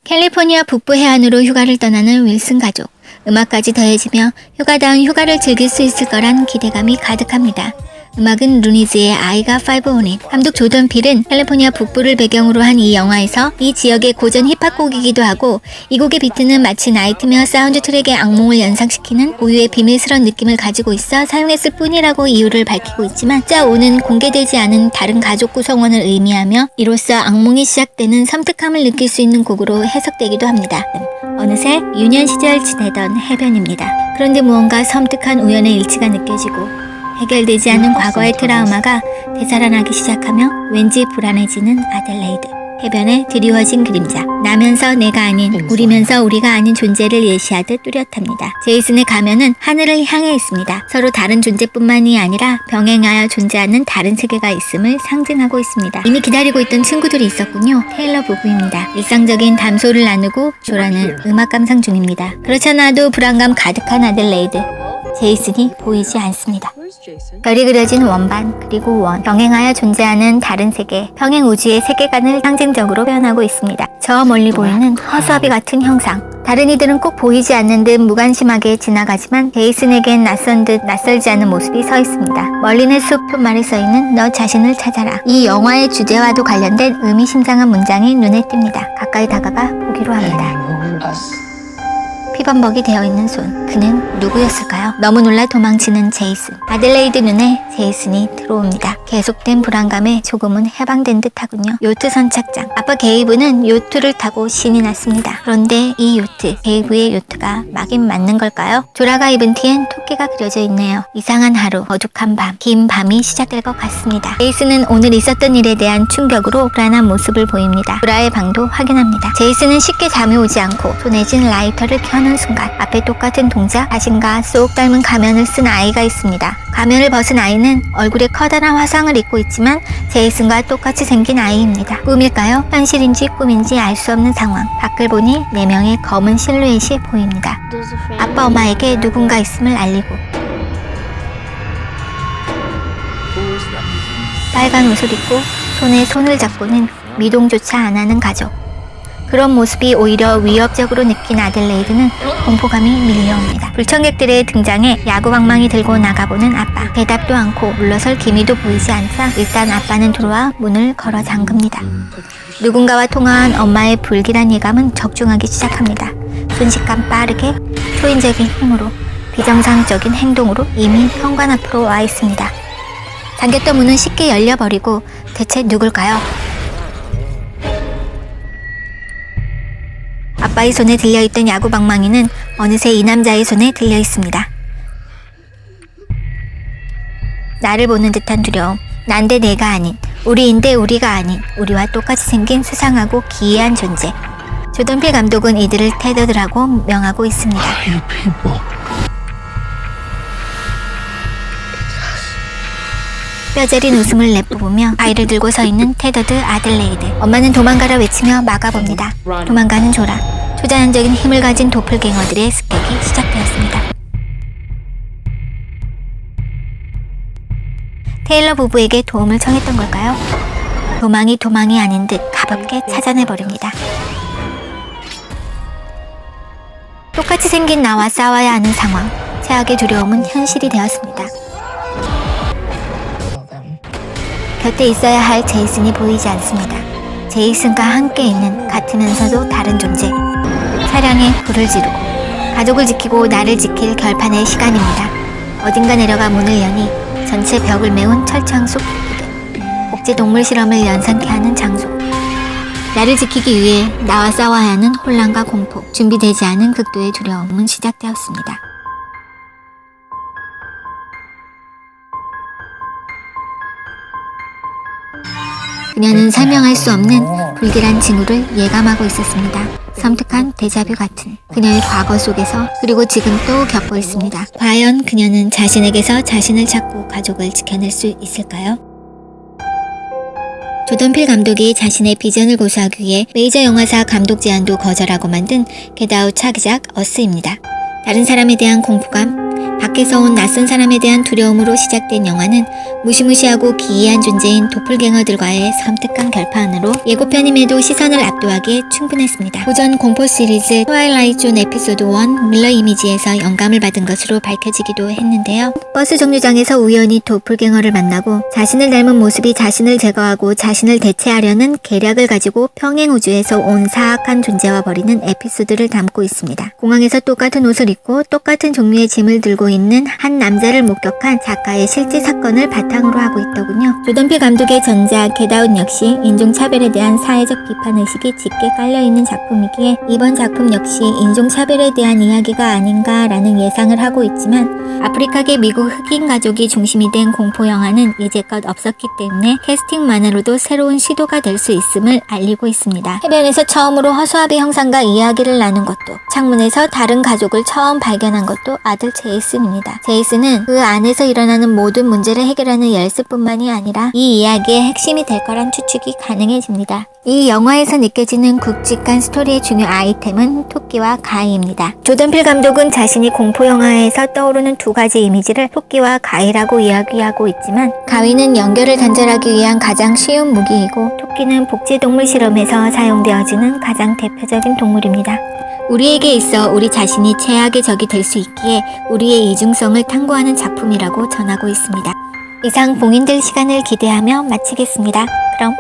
캘리포니아 북부 해안으로 휴가를 떠나는 윌슨 가족. 음악까지 더해지며 휴가다운 휴가를 즐길 수 있을 거란 기대감이 가득합니다. 음악은 루니즈의 아이가 5 on it. 감독 조던 필은 캘리포니아 북부를 배경으로 한 이 영화에서 이 지역의 고전 힙합 곡이기도 하고 이 곡의 비트는 마치 나이트메어 사운드 트랙의 악몽을 연상시키는 고유의 비밀스러운 느낌을 가지고 있어 사용했을 뿐이라고 이유를 밝히고 있지만 짜오는 공개되지 않은 다른 가족 구성원을 의미하며 이로써 악몽이 시작되는 섬뜩함을 느낄 수 있는 곡으로 해석되기도 합니다. 어느새 유년 시절 지내던 해변입니다. 그런데 무언가 섬뜩한 우연의 일치가 느껴지고 해결되지 않은 과거의 트라우마가 되살아나기 시작하며 왠지 불안해지는 아델레이드. 해변에 드리워진 그림자. 나면서 내가 아닌, 우리면서 우리가 아닌 존재를 예시하듯 뚜렷합니다. 제이슨의 가면은 하늘을 향해 있습니다. 서로 다른 존재뿐만이 아니라 병행하여 존재하는 다른 세계가 있음을 상징하고 있습니다. 이미 기다리고 있던 친구들이 있었군요. 테일러 부부입니다. 일상적인 담소를 나누고 조라는 음악 감상 중입니다. 그렇잖아도 불안감 가득한 아델레이드. 제이슨이 보이지 않습니다. 별이 그려진 원반 그리고 원, 병행하여 존재하는 다른 세계, 평행 우주의 세계관을 상징적으로 표현하고 있습니다. 저 멀리 보이는 허수아비 같은 형상. 다른 이들은 꼭 보이지 않는 듯 무관심하게 지나가지만 제이슨에겐 낯선 듯 낯설지 않은 모습이 서 있습니다. 멀리는 숲 표말에 써있는 너 자신을 찾아라. 이 영화의 주제와도 관련된 의미심장한 문장이 눈에 띕니다. 가까이 다가가 보기로 합니다. 피범벅이 되어있는 손. 그는 누구였을까요? 너무 놀라 도망치는 제이슨. 아델레이드 눈에 제이슨이 들어옵니다. 계속된 불안감에 조금은 해방된 듯하군요. 요트 선착장. 아빠 게이브는 요트를 타고 신이 났습니다. 그런데 이 요트, 게이브의 요트가 막인 맞는 걸까요? 조라가 입은 티엔 토끼가 그려져 있네요. 이상한 하루, 어둑한 밤, 긴 밤이 시작될 것 같습니다. 제이슨은 오늘 있었던 일에 대한 충격으로 불안한 모습을 보입니다. 조라의 방도 확인합니다. 제이슨은 쉽게 잠이 오지 않고 손에 쥔 라이터를 켜는 순간 앞에 똑같은 동작, 자신과 쏙 닮은 가면을 쓴 아이가 있습니다. 가면을 벗은 아이는 얼굴에 커다란 화상을 입고 있지만 제이슨과 똑같이 생긴 아이입니다. 꿈일까요? 현실인지 꿈인지 알 수 없는 상황. 밖을 보니 4명의 검은 실루엣이 보입니다. 아빠 엄마에게 누군가 있음을 알리고 빨간 옷을 입고 손에 손을 잡고는 미동조차 안 하는 가족. 그런 모습이 오히려 위협적으로 느낀 아델레이드는 공포감이 밀려옵니다. 불청객들의 등장에 야구방망이 들고 나가보는 아빠. 대답도 않고 물러설 기미도 보이지 않자 일단 아빠는 들어와 문을 걸어 잠급니다. 누군가와 통화한 엄마의 불길한 예감은 적중하기 시작합니다. 순식간 빠르게 초인적인 힘으로 비정상적인 행동으로 이미 현관 앞으로 와 있습니다. 잠겼던 문은 쉽게 열려버리고 대체 누굴까요? 아빠의 손에 들려있던 야구방망이는 어느새 이 남자의 손에 들려있습니다. 나를 보는 듯한 두려움. 난데 내가 아닌, 우리인데 우리가 아닌, 우리와 똑같이 생긴 수상하고 기이한 존재. 조던 필 감독은 이들을 테더드라고 명하고 있습니다. 뼈저린 웃음을 내뿜으며 바위를 들고 서 있는 테더드 아들레이드. 엄마는 도망가라 외치며 막아봅니다. 도망가는 조라. 초자연적인 힘을 가진 도플갱어들의 습격이 시작되었습니다. 테일러 부부에게 도움을 청했던 걸까요? 도망이 아닌 듯 가볍게 찾아내버립니다. 똑같이 생긴 나와 싸워야 하는 상황. 최악의 두려움은 현실이 되었습니다. 곁에 있어야 할 제이슨이 보이지 않습니다. 제이슨과 함께 있는 같으면서도 다른 존재. 차량에 불을 지르고 가족을 지키고 나를 지킬 결판의 시간입니다. 어딘가 내려가 문을 여니 전체 벽을 메운 철창 속 부대. 복제동물 실험을 연상케 하는 장소. 나를 지키기 위해 나와 싸워야 하는 혼란과 공포. 준비되지 않은 극도의 두려움은 시작되었습니다. 그녀는 설명할 수 없는 불길한 징후를 예감하고 있었습니다. 섬뜩한 데자뷰 같은 그녀의 과거 속에서 그리고 지금 또 겪고 있습니다. 과연 그녀는 자신에게서 자신을 찾고 가족을 지켜낼 수 있을까요? 조던 필 감독이 자신의 비전을 고수하기 위해 메이저 영화사 감독 제안도 거절하고 만든 겟아웃 차기작 어스입니다. 다른 사람에 대한 공포감, 밖에서 온 낯선 사람에 대한 두려움으로 시작된 영화는 무시무시하고 기이한 존재인 도플갱어들과의 섬뜩한 결판으로 예고편임에도 시선을 압도하기에 충분했습니다. 고전 공포 시리즈 트와일라이트 존 에피소드 1 밀러 이미지에서 영감을 받은 것으로 밝혀지기도 했는데요. 버스 정류장에서 우연히 도플갱어를 만나고 자신을 닮은 모습이 자신을 제거하고 자신을 대체하려는 계략을 가지고 평행우주에서 온 사악한 존재와 벌이는 에피소드를 담고 있습니다. 공항에서 똑같은 옷을 입고 똑같은 종류의 짐을 들고 있는 한 남자를 목격한 작가의 실제 사건을 바탕으로 하고 있더군요. 조던필 감독의 전작 겟아웃 역시 인종차별에 대한 사회적 비판의식이 짙게 깔려있는 작품이기에 이번 작품 역시 인종차별에 대한 이야기가 아닌가라는 예상을 하고 있지만 아프리카계 미국 흑인 가족이 중심이 된 공포영화는 이제껏 없었기 때문에 캐스팅만으로도 새로운 시도가 될 수 있음을 알리고 있습니다. 해변에서 처음으로 허수아비 형상과 이야기를 나눈 것도, 창문에서 다른 가족을 처음 발견한 것도 아들 제이슨입니다. 제이슨은 그 안에서 일어나는 모든 문제를 해결하는 열쇠뿐만이 아니라 이 이야기의 핵심이 될 거란 추측이 가능해집니다. 이 영화에서 느껴지는 굵직한 스토리의 중요 아이템은 토끼와 가이입니다. 조던필 감독은 자신이 공포영화에서 떠오르는 두 가지 이미지를 토끼와 가이라고 이야기하고 있지만 가위는 연결을 단절하기 위한 가장 쉬운 무기이고 토끼는 복제동물 실험에서 사용되어지는 가장 대표적인 동물입니다. 우리에게 있어 우리 자신이 최악의 적이 될 수 있기에 우리의 이중성을 탐구하는 작품이라고 전하고 있습니다. 이상 봉인될 시간을 기대하며 마치겠습니다. 그럼